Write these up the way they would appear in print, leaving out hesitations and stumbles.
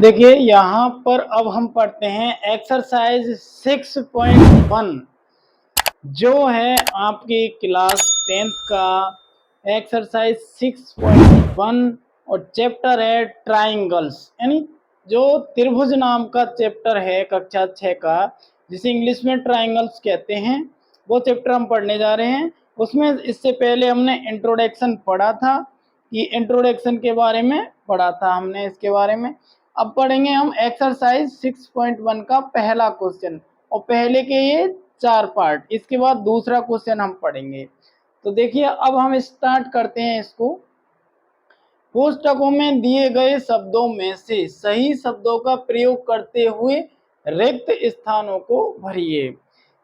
देखिए यहाँ पर अब हम पढ़ते हैं एक्सरसाइज 6.1 जो है आपकी क्लास 10th का एक्सरसाइज 6.1 और चैप्टर है ट्राइंगल्स, यानी जो त्रिभुज नाम का चैप्टर है कक्षा 6 का, जिसे इंग्लिश में ट्राइंगल्स कहते हैं, वो चैप्टर हम पढ़ने जा रहे हैं। उसमें इससे पहले हमने इंट्रोडक्शन पढ़ा था, कि इंट्रोडक्शन के बारे में पढ़ा था हमने इसके बारे में। अब पढ़ेंगे हम एक्सरसाइज 6.1 का पहला क्वेश्चन, और पहले के ये 4 पार्ट, इसके बाद दूसरा क्वेश्चन हम पढ़ेंगे। तो देखिए अब हम स्टार्ट करते हैं इसको। पुस्तकों में दिए गए शब्दों में से सही शब्दों का प्रयोग करते हुए रिक्त स्थानों को भरिए।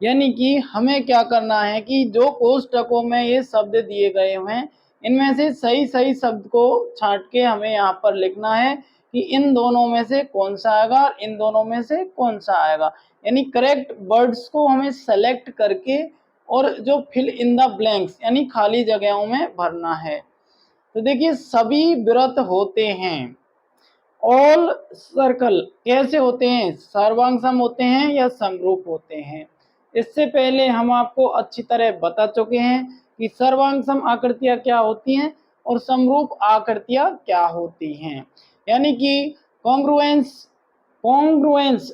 यानी कि हमें क्या करना है कि जो पुस्तकों में ये शब्द दिए गए हैं, इनमें से सही सही शब्द को छांट के हमें यहाँ पर लिखना है कि इन दोनों में से कौन सा आएगा और इन दोनों में से कौन सा आएगा। यानी करेक्ट वर्ड्स को हमें सेलेक्ट करके और जो फिल इन द ब्लैंक्स यानी खाली जगहों में भरना है। तो देखिए सभी व्रत होते हैं, ऑल सर्कल कैसे होते हैं, सर्वांगसम होते हैं या समरूप होते हैं। इससे पहले हम आपको अच्छी तरह बता चुके हैं कि सर्वांगसम आकृतियां क्या होती हैं और समरूप आकृतियां क्या होती हैं। यानी कि कॉन्ग्रुएंस कॉन्ग्रुएंस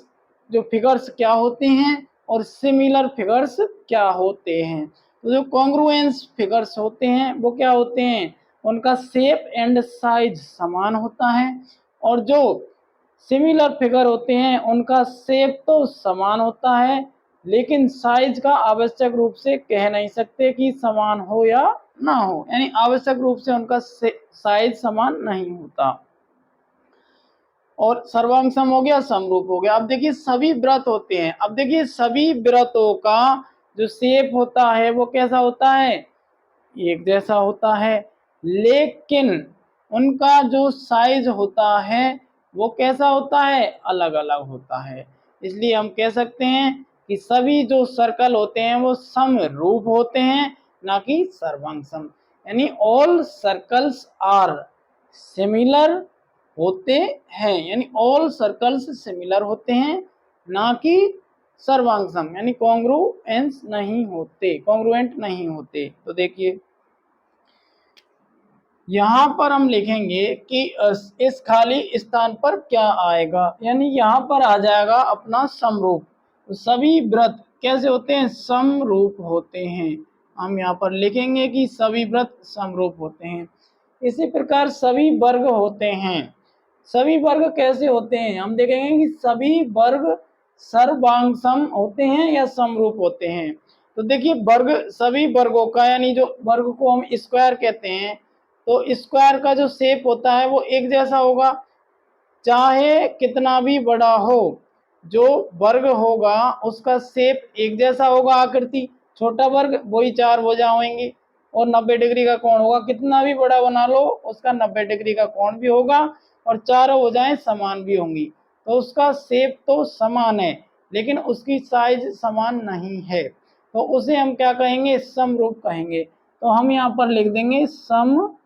जो फिगर्स क्या होते हैं और सिमिलर फिगर्स क्या होते हैं। तो जो कॉन्ग्रुएंस फिगर्स होते हैं वो क्या होते हैं, उनका शेप एंड साइज समान होता है, और जो सिमिलर फिगर होते हैं उनका शेप तो समान होता है, लेकिन साइज का आवश्यक रूप से कह नहीं सकते कि समान हो या ना हो, यानी आवश्यक रूप से उनका साइज समान नहीं होता। और सर्वांगसम हो गया, समरूप हो गया। अब देखिए सभी व्रत होते हैं, अब देखिए सभी व्रतों का जो शेप होता है वो कैसा होता है, एक जैसा होता है, लेकिन उनका जो साइज होता है वो कैसा होता है, अलग अलग होता है। इसलिए हम कह सकते हैं कि सभी जो सर्कल होते हैं वो समरूप होते हैं, ना कि सर्वांगसम। यानी ऑल सर्कल्स आर सिमिलर होते हैं, यानी ऑल सर्कल्स सिमिलर होते हैं, ना कि सर्वांगसम यानी कॉन्ग्रुएंस नहीं होते, कॉन्ग्रुएंट नहीं होते। तो देखिए यहाँ पर हम लिखेंगे कि इस खाली स्थान पर क्या आएगा, यानी यहाँ पर आ जाएगा अपना समरूप। तो सभी व्रत कैसे होते हैं, समरूप होते हैं। हम यहाँ पर लिखेंगे कि सभी व्रत समरूप होते हैं। इसी प्रकार सभी वर्ग होते हैं। सभी वर्ग कैसे होते हैं, हम देखेंगे कि सभी वर्ग सर्वांगसम होते हैं या समरूप होते हैं। तो देखिए वर्ग, सभी वर्गों का, यानी जो वर्ग को हम स्क्वायर कहते हैं, तो स्क्वायर का जो शेप होता है वो एक जैसा होगा, चाहे कितना भी बड़ा हो। जो वर्ग होगा उसका शेप एक जैसा होगा, आकृति। छोटा वर्ग वही 4 भुजा होंगी और 90 डिग्री का कोण होगा, कितना भी बड़ा बना लो उसका 90 डिग्री का कोण भी होगा और चारों भुजाएं समान भी होंगी। तो उसका शेप तो समान है, लेकिन उसकी साइज समान नहीं है, तो उसे हम क्या कहेंगे, समरूप कहेंगे। तो हम यहाँ पर लिख देंगे समरूप।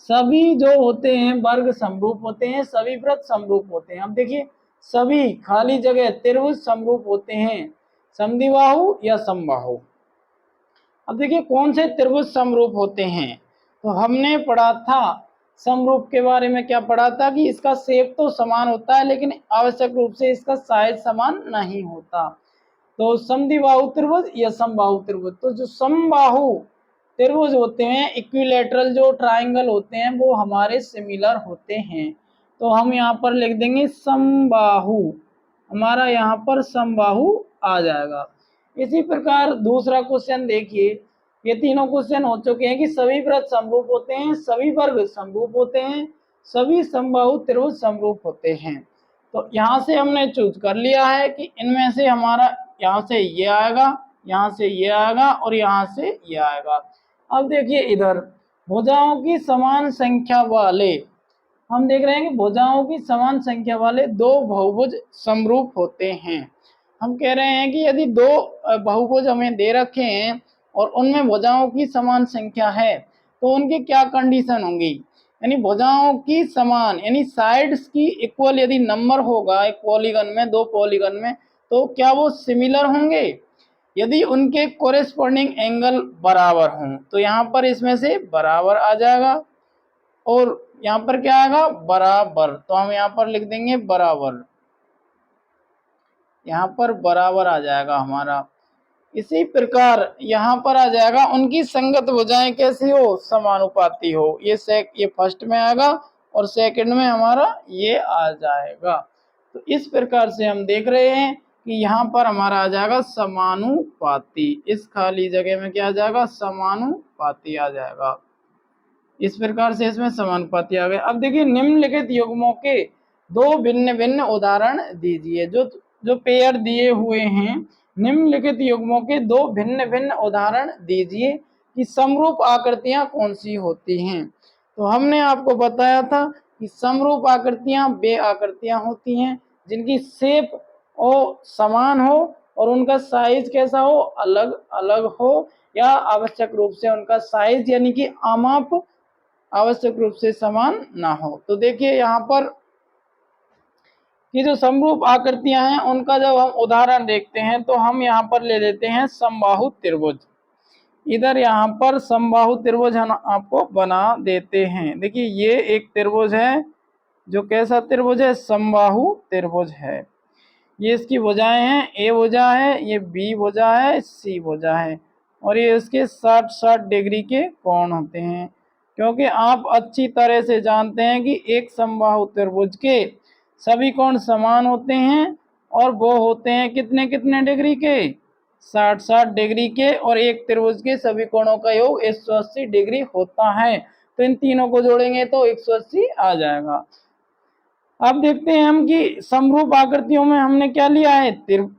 सभी जो होते हैं वर्ग समरूप होते हैं, सभी व्रत समरूप होते हैं। अब देखिए सभी खाली जगह त्रिभुज समरूप होते हैं, समद्विबाहु या समबाहु। अब देखिए कौन से त्रिभुज समरूप होते हैं, तो हमने पढ़ा था समरूप के बारे में, क्या पढ़ा था कि इसका शेप तो समान होता है लेकिन आवश्यक रूप से इसका साइज समान नहीं होता। तो समद्विबाहु त्रिभुज या समबाहु त्रिभुज, तो जो समबाहु त्रिभुज होते हैं, इक्विलैटरल जो ट्राइंगल होते हैं वो हमारे सिमिलर होते हैं। तो हम यहाँ पर लिख देंगे समबाहु, हमारा यहाँ पर समबाहु आ जाएगा। इसी प्रकार दूसरा क्वेश्चन देखिए, ये तीनों क्वेश्चन हो चुके हैं कि सभी व्रत समरूप होते हैं, सभी वर्ग समरूप होते हैं, सभी समबाहु त्रिभुज समरूप होते हैं। तो यहाँ से हमने चूज कर लिया है कि इनमें से हमारा यहाँ से ये आएगा, यहाँ से ये आएगा और यहाँ से ये आएगा। अब देखिए इधर भुजाओं की समान संख्या वाले, हम देख रहे हैं कि भुजाओं की समान संख्या वाले दो बहुभुज समरूप होते हैं। हम कह रहे हैं कि यदि दो बहुभुज हमें दे रखे हैं और उनमें भुजाओं की समान संख्या है, तो उनकी क्या कंडीशन होंगी, यानी भुजाओं की समान यानी साइड्स की इक्वल यदि नंबर होगा एक पॉलीगन में, दो पॉलीगन में, तो क्या वो सिमिलर होंगे? यदि उनके कोरेस्पॉन्डिंग एंगल बराबर हों तो यहाँ पर इसमें से बराबर आ जाएगा और यहाँ पर क्या आएगा? बराबर। तो हम यहाँ पर लिख देंगे बराबर, यहाँ पर बराबर आ जाएगा हमारा। इसी प्रकार यहाँ पर आ जाएगा उनकी संगत भुजाएं कैसी हो? समानुपाती हो। ये फर्स्ट में आएगा और सेकंड में हमारा ये आ जाएगा। तो इस प्रकार से हम देख रहे हैं कि यहाँ पर हमारा आ जाएगा समानुपाती। इस खाली जगह में क्या आ जाएगा? समानुपाती आ जाएगा। इस प्रकार से इसमें समानुपाती आ गए। अब देखिए निम्नलिखित युग्मों के दो भिन्न भिन्न उदाहरण दीजिए। जो पेयर दिए हुए हैं, निम्नलिखित युग्मों के दो भिन्न भिन्न उदाहरण दीजिए कि समरूप आकृतियां कौन सी होती हैं। तो हमने आपको बताया था कि समरूप आकृतियां वे आकृतियां होती हैं जिनकी शेप और समान हो और उनका साइज कैसा हो? अलग अलग हो, या आवश्यक रूप से उनका साइज यानी कि आमाप आवश्यक रूप से समान ना हो। तो देखिए यहाँ पर कि जो समरूप आकृतियां हैं उनका जब हम उदाहरण देखते हैं तो हम यहाँ पर ले लेते हैं समबाहु त्रिभुज। इधर यहाँ पर समबाहु त्रिभुज हम आपको बना देते हैं। देखिए ये एक त्रिभुज है जो कैसा त्रिभुज है? समबाहु त्रिभुज है। ये इसकी भुजाएं हैं, ए भुजा है, ये बी भुजा है, सी भुजा है और ये इसके 60-60 डिग्री के कोण होते हैं। क्योंकि आप अच्छी तरह से जानते हैं कि एक समबाहु त्रिभुज के सभी कोण समान होते हैं और वो होते हैं कितने कितने डिग्री के? 60-60 डिग्री के। और एक त्रिभुज के सभी कोणों का योग 180 डिग्री होता है। तो इन तीनों को जोड़ेंगे तो 180 आ जाएगा। अब देखते हैं हम कि समरूप आकृतियों में हमने क्या लिया है?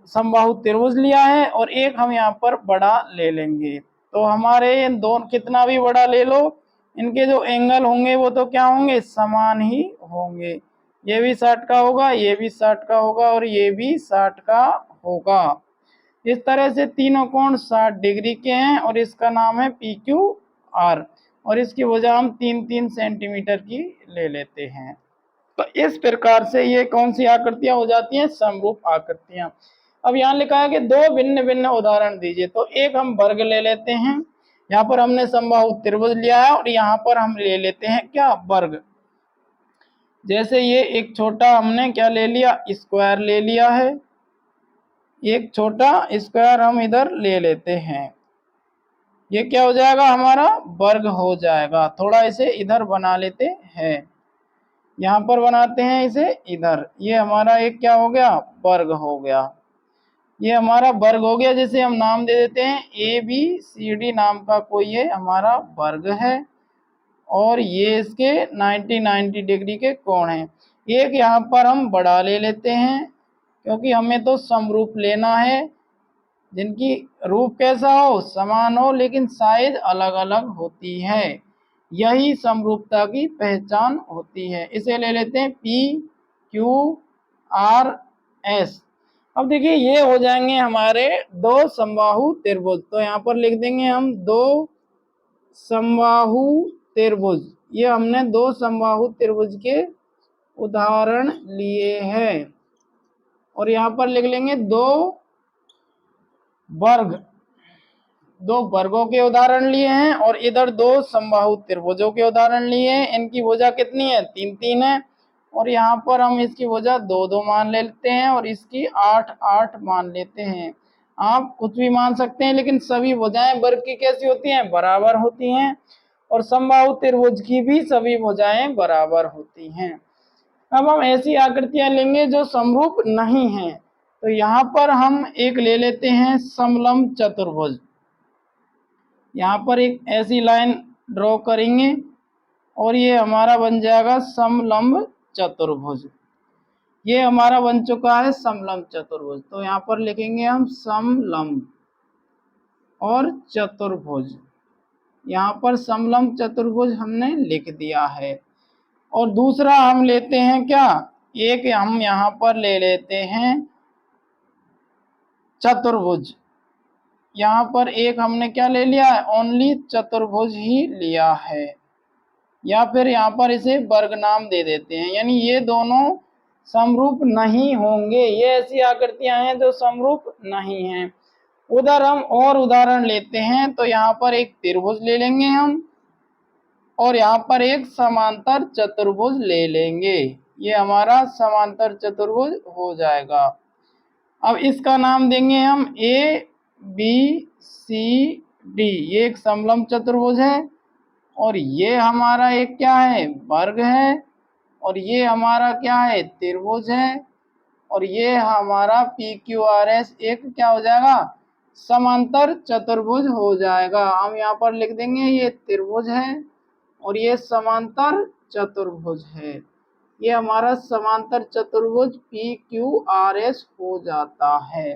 समबाहु त्रिभुज लिया है और एक हम यहाँ पर बड़ा ले लेंगे। तो हमारे दोनों कितना भी बड़ा ले लो, इनके जो एंगल होंगे वो तो क्या होंगे? समान ही होंगे। ये भी 60 का होगा, ये भी 60 का होगा और ये भी 60 का होगा। इस तरह से तीनों कोण 60 डिग्री के हैं और इसका नाम है PQR और इसकी भुजा हम 3-3 सेंटीमीटर की ले लेते हैं। तो इस प्रकार से ये कौन सी आकृतियां हो जाती हैं? समरूप आकृतियां। अब यहाँ लिखा है कि दो भिन्न भिन्न उदाहरण दीजिए। तो एक हम वर्ग ले लेते हैं। यहाँ पर हमने समबाहु त्रिभुज लिया है और यहाँ पर हम ले लेते हैं क्या? वर्ग। जैसे ये एक छोटा हमने क्या ले लिया? स्क्वायर ले लिया है। एक छोटा स्क्वायर हम इधर ले लेते हैं। ये क्या हो जाएगा? हमारा वर्ग हो जाएगा। थोड़ा इसे इधर बना लेते हैं, यहाँ पर बनाते हैं इसे इधर। ये हमारा एक क्या हो गया? वर्ग हो गया। ये हमारा वर्ग हो गया, जिसे हम नाम दे देते हैं ABCD नाम का कोई ये हमारा वर्ग है और ये इसके 90 डिग्री के कोण हैं। एक यहाँ पर हम बड़ा ले लेते हैं क्योंकि हमें तो समरूप लेना है जिनकी रूप कैसा हो? समान हो लेकिन साइज अलग अलग होती है। यही समरूपता की पहचान होती है। इसे ले लेते हैं PQRS। अब देखिए ये हो जाएंगे हमारे दो समबाहु त्रिभुज। तो यहाँ पर लिख देंगे हम दो समबाहु त्रिभुज। ये हमने दो समबाहु त्रिभुज के उदाहरण लिए हैं और यहाँ पर लिख लेंगे दो वर्ग, दो वर्गों के उदाहरण लिए हैं और इधर दो समबाहु त्रिभुजों के उदाहरण लिए हैं। इनकी भुजा कितनी है? 3-3 है और यहाँ पर हम इसकी भुजा 2-2 मान लेते हैं और इसकी 8-8 मान लेते हैं। आप कुछ भी मान सकते हैं लेकिन सभी भुजाएं वर्ग की कैसी होती हैं? बराबर होती हैं और समबाहु त्रिभुज की भी सभी भुजाएं बराबर होती हैं। अब हम ऐसी आकृतियां लेंगे जो समरूप नहीं हैं। तो यहाँ पर हम एक ले लेते हैं समलंब चतुर्भुज। यहाँ पर एक ऐसी लाइन ड्रॉ करेंगे और ये हमारा बन जाएगा समलंब चतुर्भुज। ये हमारा बन चुका है समलंब चतुर्भुज। तो यहाँ पर लिखेंगे हम समलंब और चतुर्भुज। यहाँ पर समलंब चतुर्भुज हमने लिख दिया है। और दूसरा हम लेते हैं क्या? एक हम यहाँ पर ले लेते हैं चतुर्भुज। यहाँ पर एक हमने क्या ले लिया है? ओनली चतुर्भुज ही लिया है। या फिर यहाँ पर इसे वर्ग नाम दे देते हैं, यानी ये दोनों समरूप नहीं होंगे। ये ऐसी आकृतियां हैं जो समरूप नहीं हैं। उधर हम और उदाहरण लेते हैं, तो यहाँ पर एक त्रिभुज ले लेंगे हम, और यहाँ पर एक समांतर चतुर्भुज ले लेंगे। ये हमारा समांतर चतुर्भुज हो जाएगा। अब इसका नाम देंगे हम ए बी सी डी। ये एक समलंब चतुर्भुज है, और ये हमारा एक क्या है, वर्ग है, और ये हमारा क्या है, त्रिभुज है, और ये हमारा पी क्यू आर एस एक क्या हो जाएगा, समांतर चतुर्भुज हो जाएगा। हम यहाँ पर लिख देंगे ये त्रिभुज है और ये समांतर चतुर्भुज है। ये हमारा समांतर चतुर्भुज पी क्यू आर एस हो जाता है।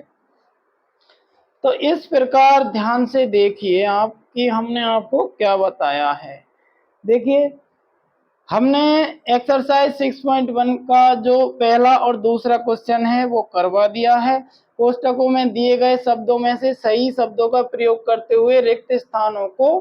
तो इस प्रकार ध्यान से देखिए आप कि हमने आपको क्या बताया है। देखिए, हमने एक्सरसाइज 6.1 का जो पहला और दूसरा क्वेश्चन है वो करवा दिया है। कोष्टकों में दिए गए शब्दों में से सही शब्दों का प्रयोग करते हुए रिक्त स्थानों को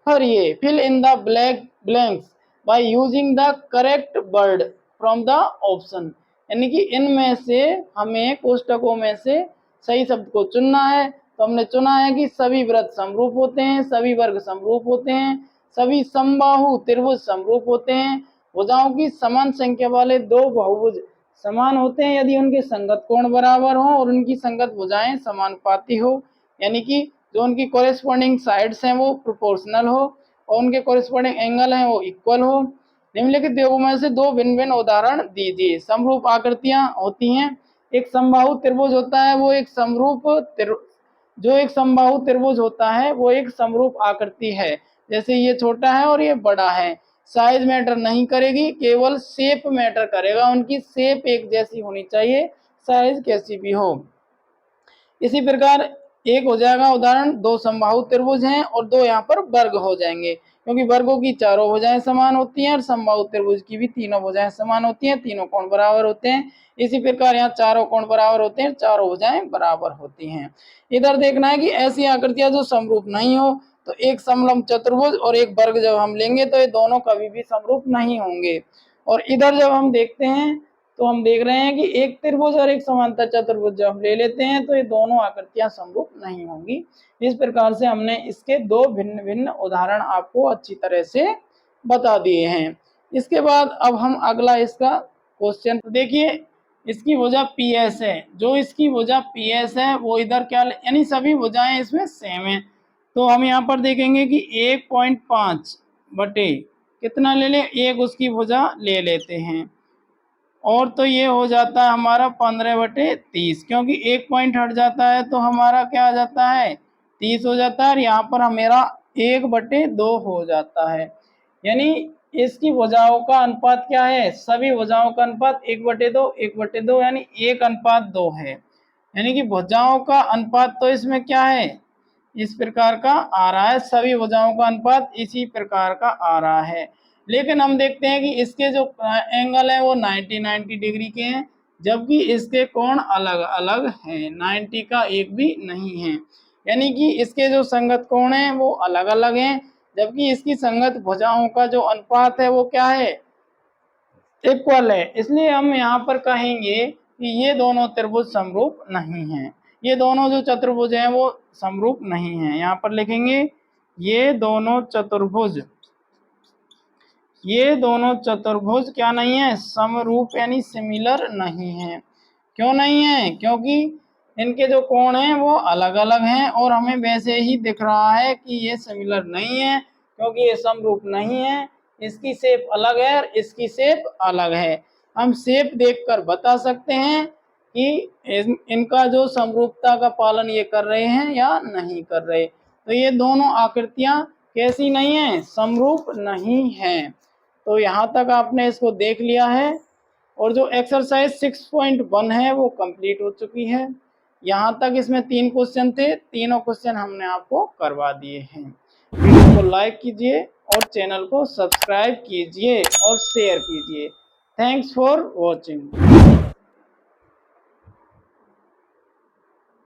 भरिए। Fill in the blanks by using the correct word from the option. यानी कि इनमें से हमें कोष्टकों में से सही शब्द को चुनना है। तो हमने चुना है कि सभी वृत्त समरूप होते हैं, सभी वर्ग समरूप होते हैं, सभी समबाहु त्रिभुज समरूप होते हैं, भुजाओं की समान संख्या वाले दो बहुभुज समान होते हैं यदि उनके संगत कोण बराबर हो और उनकी संगत भुजाएं समानुपाती हो, यानी कि जो उनकी कॉरेस्पॉन्डिंग साइड्स हैं वो प्रोपोर्शनल हो और उनके कॉरेस्पॉन्डिंग एंगल हैं वो इक्वल हो। निम्नलिखित प्रयोगों में से दो भिन्न भिन्न उदाहरण दीजिए। समरूप आकृतियां होती हैं, एक समबाहु त्रिभुज होता है, वो एक समरूप जो एक समबाहु त्रिभुज होता है वो एक समरूप आकृति है। जैसे ये छोटा है और ये बड़ा है, साइज मैटर नहीं करेगी, केवल शेप मैटर करेगा। उनकी शेप एक जैसी होनी चाहिए, साइज कैसी भी हो। इसी प्रकार एक हो जाएगा उदाहरण, दो समबाहु त्रिभुज हैं और दो यहाँ पर वर्ग हो जाएंगे, क्योंकि वर्गों की चारों भुजाएं समान होती हैं और समबाहु त्रिभुज की भी तीनों भुजाएं समान होती हैं, तीनों कोण बराबर होते हैं। इसी प्रकार यहाँ चारों कोण बराबर होते हैं, चारों भुजाएं बराबर होती हैं। इधर देखना है कि ऐसी आकृतियां जो समरूप नहीं हो, तो एक समलंब चतुर्भुज और एक वर्ग जब हम लेंगे तो ये दोनों कभी भी समरूप नहीं होंगे। और इधर जब हम देखते हैं तो हम देख रहे हैं कि एक त्रिभुज और एक समांतर चतुर्भुज जब हम ले लेते हैं तो ये दोनों आकृतियां समरूप नहीं होंगी। इस प्रकार से हमने इसके दो भिन्न भिन्न उदाहरण आपको अच्छी तरह से बता दिए हैं। इसके बाद अब हम अगला इसका क्वेश्चन देखिए। इसकी भुजा पी एस है, जो इसकी भुजा पी एस है वो इधर क्या, यानी सभी भुजाएं इसमें सेम है। तो हम यहाँ पर देखेंगे कि 1.5 बटे कितना ले लें, एक उसकी भुजा ले लेते हैं, और तो ये हो जाता है हमारा 15/30, क्योंकि एक पॉइंट हट जाता है तो हमारा क्या आ जाता है, 30 हो जाता है, और यहाँ पर हमारा 1/2 हो जाता है। यानी इसकी भुजाओं का अनुपात क्या है, सभी भुजाओं का अनुपात 1/2 1/2 यानी 1:2 है। यानी कि भुजाओं का अनुपात तो इसमें क्या है, इस प्रकार का आ रहा है, सभी भुजाओं का अनुपात इसी प्रकार का आ रहा है। लेकिन हम देखते हैं कि इसके जो एंगल है वो 90 डिग्री के हैं, जबकि इसके कोण अलग अलग हैं, 90 का एक भी नहीं है। यानी कि इसके जो संगत कोण हैं वो अलग अलग हैं, जबकि इसकी संगत भुजाओं का जो अनुपात है वो क्या है, इक्वल है। इसलिए हम यहाँ पर कहेंगे कि ये दोनों त्रिभुज समरूप नहीं हैं, ये दोनों जो चतुर्भुज हैं वो समरूप नहीं हैं। यहाँ पर लिखेंगे ये दोनों चतुर्भुज क्या नहीं है, समरूप यानी सिमिलर नहीं है। क्यों नहीं है, क्योंकि इनके जो कोण हैं वो अलग अलग हैं, और हमें वैसे ही दिख रहा है कि ये सिमिलर नहीं है, क्योंकि ये समरूप नहीं है। इसकी शेप अलग है और इसकी शेप अलग है। हम शेप देखकर बता सकते हैं कि इनका जो समरूपता का पालन ये कर रहे हैं या नहीं कर रहे। तो ये दोनों आकृतियां कैसी नहीं है, समरूप नहीं है। तो यहाँ तक आपने इसको देख लिया है, और जो एक्सरसाइज 6.1 है वो कंप्लीट हो चुकी है। यहाँ तक इसमें 3 क्वेश्चन थे, तीनों क्वेश्चन हमने आपको करवा दिए हैं। वीडियो को लाइक कीजिए और चैनल को सब्सक्राइब कीजिए और शेयर कीजिए। Thanks for watching.